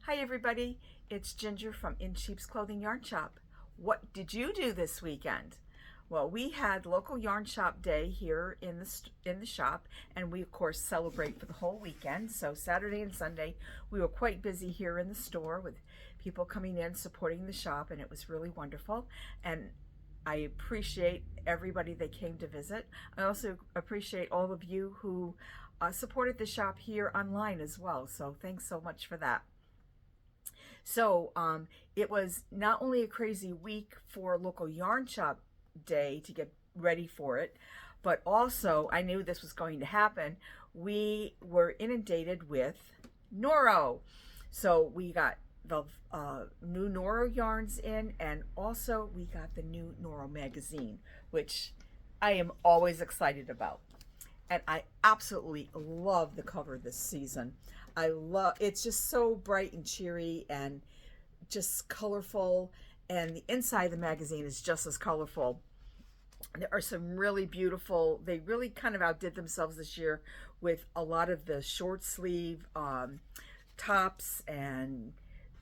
Hi everybody, it's Ginger from In Sheep's Clothing Yarn Shop. What did you do this weekend? Well, we had local yarn shop day here in the shop, and we of course celebrate for the whole weekend. So Saturday and Sunday we were quite busy here in the store with people coming in supporting the shop, and it was really wonderful. And I appreciate everybody that came to visit. I also appreciate all of you who supported the shop here online as well. So thanks so much for that. So it was not only a crazy week for local yarn shop day to get ready for it, but also I knew this was going to happen. We were inundated with Noro. So we got the new Noro yarns in, and also we got the new Noro magazine, which I am always excited about. And I absolutely love the cover this season. It's just so bright and cheery and just colorful, and the inside of the magazine is just as colorful. There are some really beautiful, they really kind of outdid themselves this year with a lot of the short sleeve tops and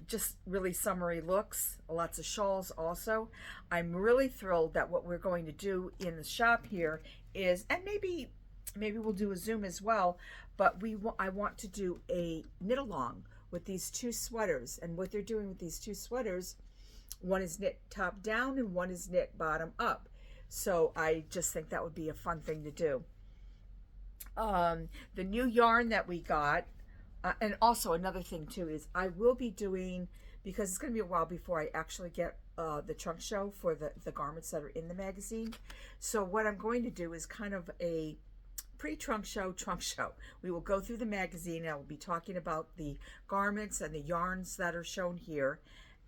just really summery looks, lots of shawls also. I'm really thrilled that what we're going to do in the shop here is, and maybe we'll do a Zoom as well, but I want to do a knit along with these two sweaters. And what they're doing with these two sweaters, one is knit top down and one is knit bottom up. So I just think that would be a fun thing to do. The new yarn that we got, and also another thing too, is I will be doing, because it's going to be a while before I actually get the trunk show for the garments that are in the magazine. So what I'm going to do is kind of a pre-trunk show, trunk show. We will go through the magazine and I will be talking about the garments and the yarns that are shown here.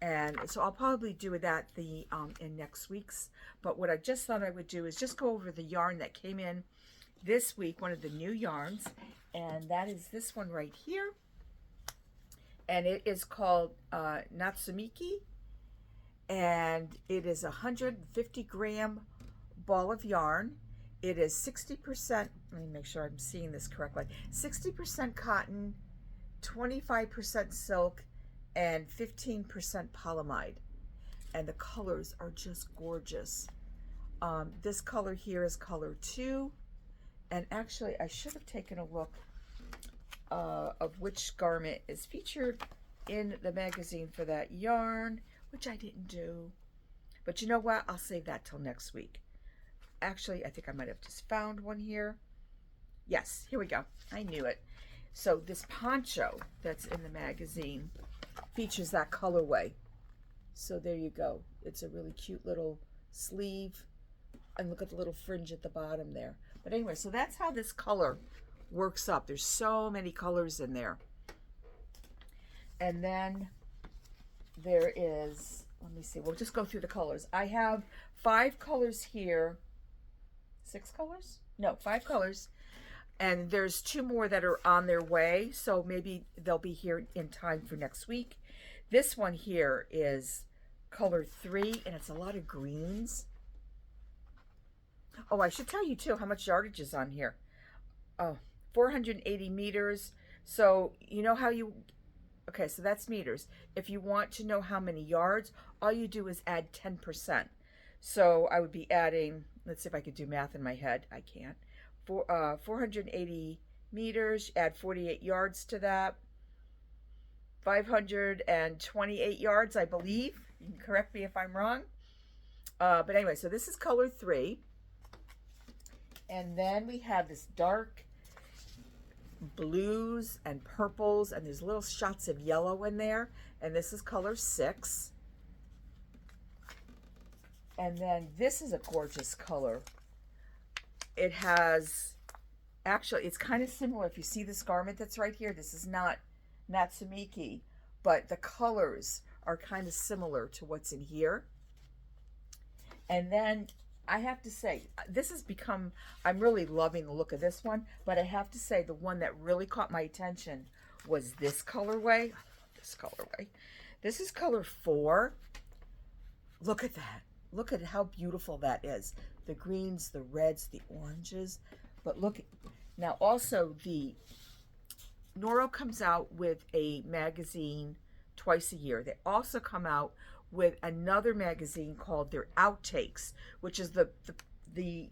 And so I'll probably do that in next week's. But what I just thought I would do is just go over the yarn that came in this week, one of the new yarns, and that is this one right here. And it is called Natsumi, and it is a 150-gram ball of yarn. It is 60%, let me make sure I'm seeing this correctly, 60% cotton, 25% silk, and 15% polyamide. And the colors are just gorgeous. This color here is color 2. And actually, I should have taken a look of which garment is featured in the magazine for that yarn, which I didn't do. But you know what? I'll save that till next week. Actually, I think I might have just found one here. Yes, here we go. I knew it. So this poncho that's in the magazine features that colorway. So there you go. It's a really cute little sleeve. And look at the little fringe at the bottom there. But anyway, so that's how this color works up. There's so many colors in there. And then there is, let me see, we'll just go through the colors. I have 5 colors here. 6 colors? No, 5 colors. And there's 2 more that are on their way, so maybe they'll be here in time for next week. This one here is color 3, and it's a lot of greens. Oh, I should tell you too how much yardage is on here. Oh, 480 meters. So you know how okay, so that's meters. If you want to know how many yards, all you do is add 10%. So I would be adding, let's see if I could do math in my head. I can't. 480 meters, add 48 yards to that. 528 yards, I believe. You can correct me if I'm wrong. But anyway, so this is color 3. And then we have this dark blues and purples, and there's little shots of yellow in there. And this is color 6. And then this is a gorgeous color. It has, actually, it's kind of similar. If you see this garment that's right here, this is not Natsumi, but the colors are kind of similar to what's in here. And then I have to say, this has become, I'm really loving the look of this one, but I have to say the one that really caught my attention was this colorway. I love this colorway. This is color 4. Look at that. Look at how beautiful that is. The greens, the reds, the oranges. But look, now also the Noro comes out with a magazine twice a year. They also come out with another magazine called their Outtakes, which is the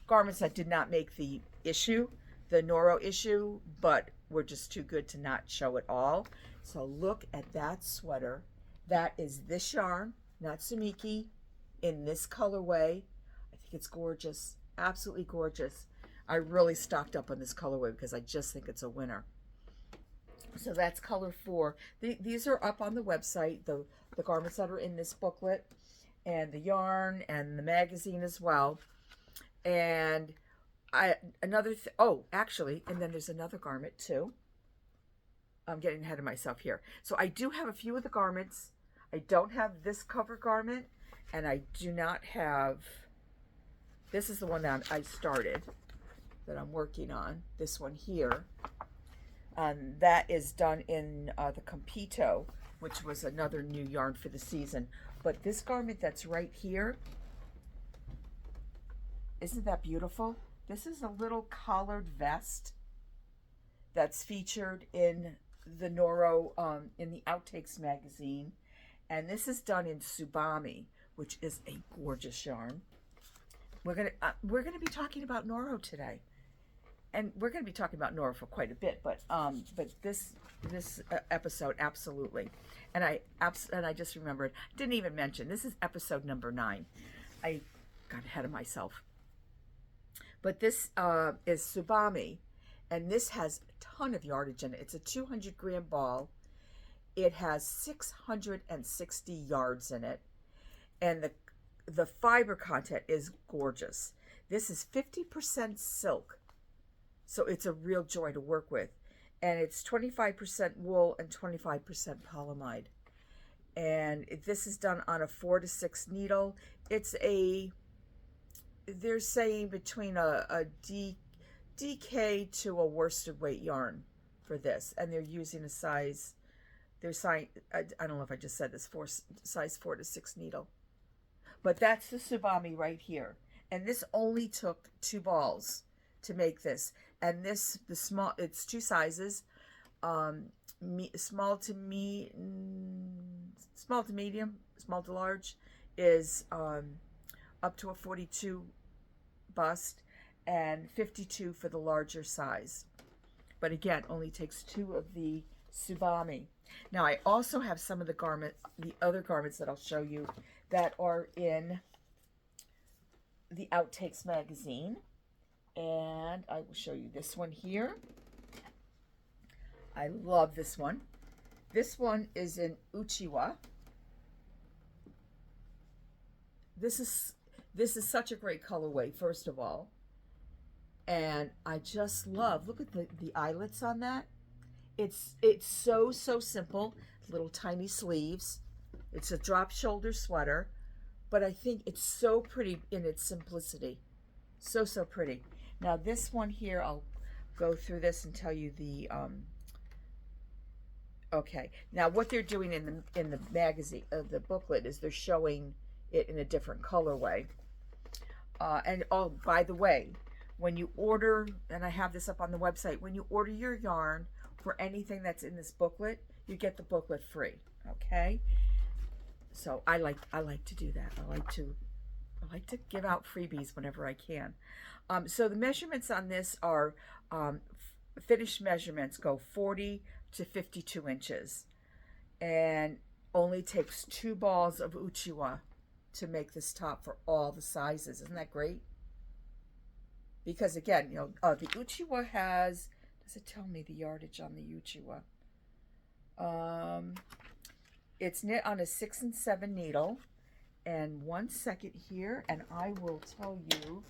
garments that did not make the issue, the Noro issue, but were just too good to not show it all. So look at that sweater. That is this yarn, Natsumi, in this colorway. I think it's gorgeous, absolutely gorgeous. I really stocked up on this colorway because I just think it's a winner. So that's color 4. These are up on the website, the garments that are in this booklet, and the yarn and the magazine as well. And actually, and then there's another garment too. I'm getting ahead of myself here. So I do have a few of the garments. I don't have this cover garment, and I do not have, this is the one that I started, that I'm working on, this one here. That is done in the Compito, which was another new yarn for the season. But this garment that's right here, isn't that beautiful? This is a little collared vest that's featured in the Noro, in the Outtakes magazine. And this is done in Suami, which is a gorgeous yarn. We're gonna be talking about Noro today. And we're going to be talking about Noro for quite a bit, but this episode, absolutely. And I just remembered, didn't even mention, this is episode number 9. I got ahead of myself. But this is Suami, and this has a ton of yardage in it. It's a 200-gram ball. It has 660 yards in it, and the fiber content is gorgeous. This is 50% silk. So it's a real joy to work with. And it's 25% wool and 25% polyamide. And this is done on a 4 to 6 needle. It's they're saying between a DK to a worsted weight yarn for this. And they're using a size, I don't know if I just said this, size 4 to 6 needle. But that's the Suami right here. And this only took 2 balls to make this. And this, it's 2 sizes, small to medium, small to large, is up to a 42 bust, and 52 for the larger size. But again, only takes 2 of the Suami. Now I also have some of the other garments that I'll show you that are in the Outtakes magazine. And I will show you this one here. I love this one. This one is in Uchiwa. This is such a great colorway, first of all. And I just love, look at the eyelets on that. It's so simple. Little tiny sleeves. It's a drop shoulder sweater, but I think it's so pretty in its simplicity. So pretty. Now this one here, I'll go through this and tell you the, okay. Now what they're doing in the magazine, the booklet, is they're showing it in a different colorway. And oh, by the way, when you order, and I have this up on the website, when you order your yarn for anything that's in this booklet, you get the booklet free, okay? So I like to do that. I like to give out freebies whenever I can. So the measurements on this are, finished measurements go 40 to 52 inches. And only takes 2 balls of Uchiwa to make this top for all the sizes. Isn't that great? Because again, you know, the Uchiwa has, does it tell me the yardage on the Uchiwa? It's knit on a 6 and 7 needle. And 1 second here, and I will tell you,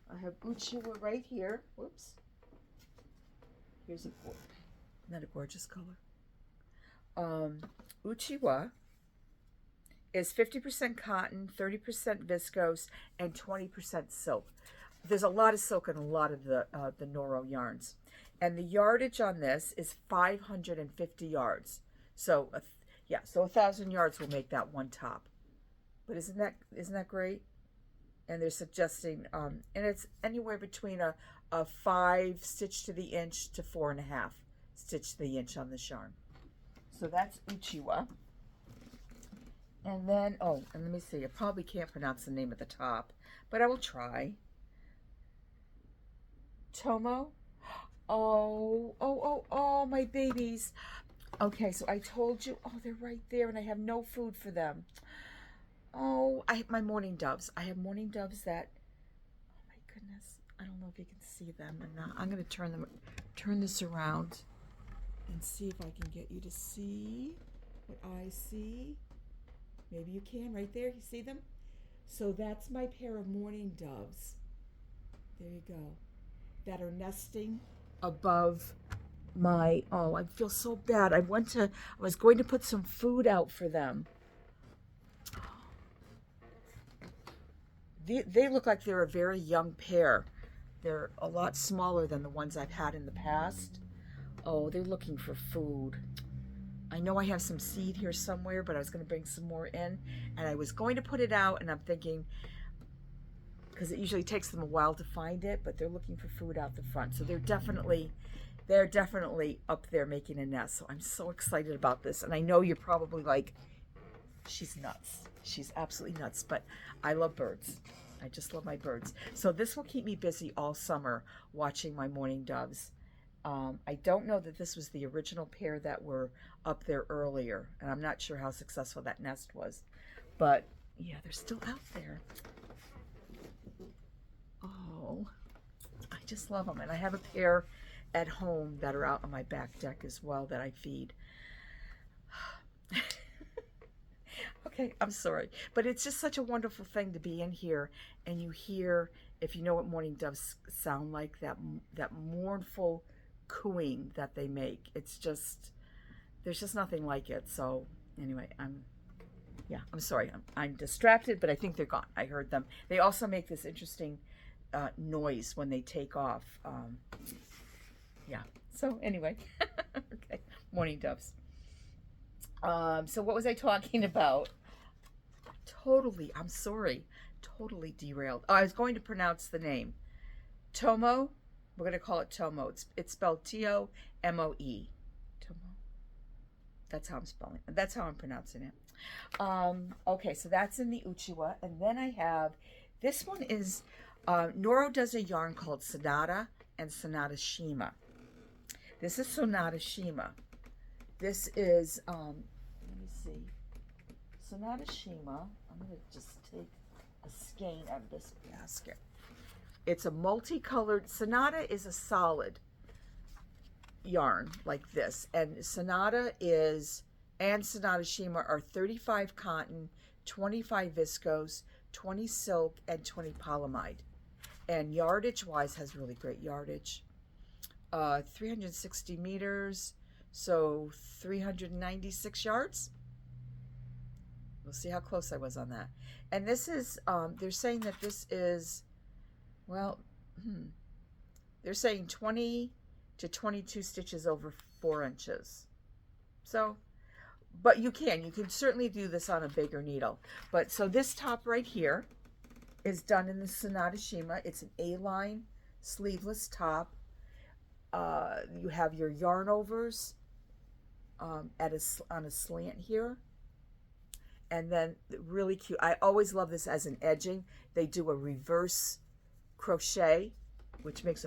I have Uchiwa right here. Whoops. Here's isn't that a gorgeous color? Uchiwa is 50% cotton, 30% viscose, and 20% silk. There's a lot of silk in a lot of the Noro yarns. And the yardage on this is 550 yards. So, yeah, so 1,000 yards will make that one top. But isn't that great? And they're suggesting, and it's anywhere between a 5 stitch to the inch to 4.5 stitch to the inch on this yarn. So that's Uchiwa. And then, oh, and let me see. I probably can't pronounce the name at the top, but I will try. Tomo. Oh, my babies. Okay, so I told you. Oh, they're right there, and I have no food for them. Oh, I have my mourning doves. I have mourning doves that, oh my goodness. I don't know if you can see them or not. I'm going to turn this around and see if I can get you to see what I see. Maybe you can, right there. You see them? So that's my pair of mourning doves. There you go. That are nesting above my, oh, I feel so bad. I was going to put some food out for them. They look like they're a very young pair. They're a lot smaller than the ones I've had in the past. Oh, they're looking for food. I know I have some seed here somewhere, but I was going to bring some more in. And I was going to put it out, and I'm thinking, because it usually takes them a while to find it, but they're looking for food out the front. So they're definitely up there making a nest. So I'm so excited about this. And I know you're probably like, she's nuts. She's absolutely nuts. But I love birds. I just love my birds. So this will keep me busy all summer watching my mourning doves. I don't know that this was the original pair that were up there earlier, and I'm not sure how successful that nest was. But yeah, they're still out there. Oh, I just love them. And I have a pair at home that are out on my back deck as well that I feed. Okay, I'm sorry. But it's just such a wonderful thing to be in here and you hear, if you know what mourning doves sound like, that mournful cooing that they make. It's just, there's just nothing like it. So anyway, I'm sorry. I'm distracted, but I think they're gone. I heard them. They also make this interesting noise when they take off. Yeah. So anyway, okay, mourning doves. So what was I talking about? Totally, I'm sorry, totally derailed. Oh, I was going to pronounce the name. Tomo, we're going to call it Tomo. It's spelled Tomoe. Tomo. That's how I'm spelling it. That's how I'm pronouncing it. Okay, so that's in the Uchiwa. And then I have, this one is, Noro does a yarn called Sonata and Sonata Shima. This is Sonata Shima. This is, let me see, Sonata Shima. I'm going to just take a skein out of this basket. It's a multicolored, Sonata is a solid yarn like this. And Sonata and Sonata Shima are 35 cotton, 25 viscose, 20 silk, and 20 polyamide. And yardage-wise has really great yardage. 360 meters. So 396 yards. We'll see how close I was on that. And this is, they're saying that this is, well, they're saying 20 to 22 stitches over 4 inches. So, but you can certainly do this on a bigger needle. But so this top right here is done in the Sonata Shima. It's an A-line sleeveless top. You have your yarn overs on a slant here, and then really cute. I always love this as an edging. They do a reverse crochet, which makes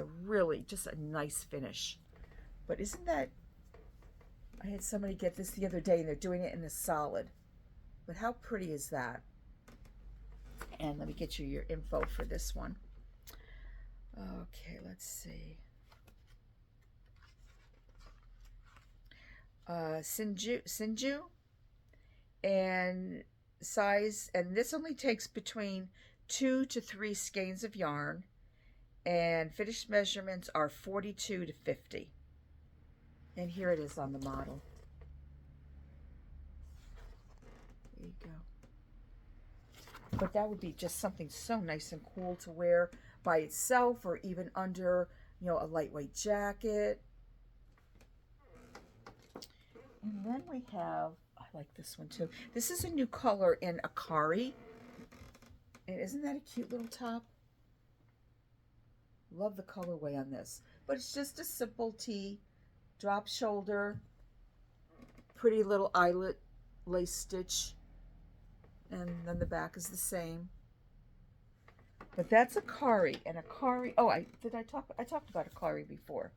just a nice finish. But isn't that, I had somebody get this the other day and they're doing it in a solid, but how pretty is that? And let me get you your info for this one. Okay, let's see. Sinju, and size, and this only takes between 2 to 3 skeins of yarn, and finished measurements are 42 to 50. And here it is on the model. There you go. But that would be just something so nice and cool to wear by itself, or even under, a lightweight jacket. And then we have, I like this one too. This is a new color in Akari. And isn't that a cute little top? Love the colorway on this. But it's just a simple tee, drop shoulder, pretty little eyelet lace stitch, and then the back is the same. But that's Akari, and Akari. Oh, I talked about Akari before.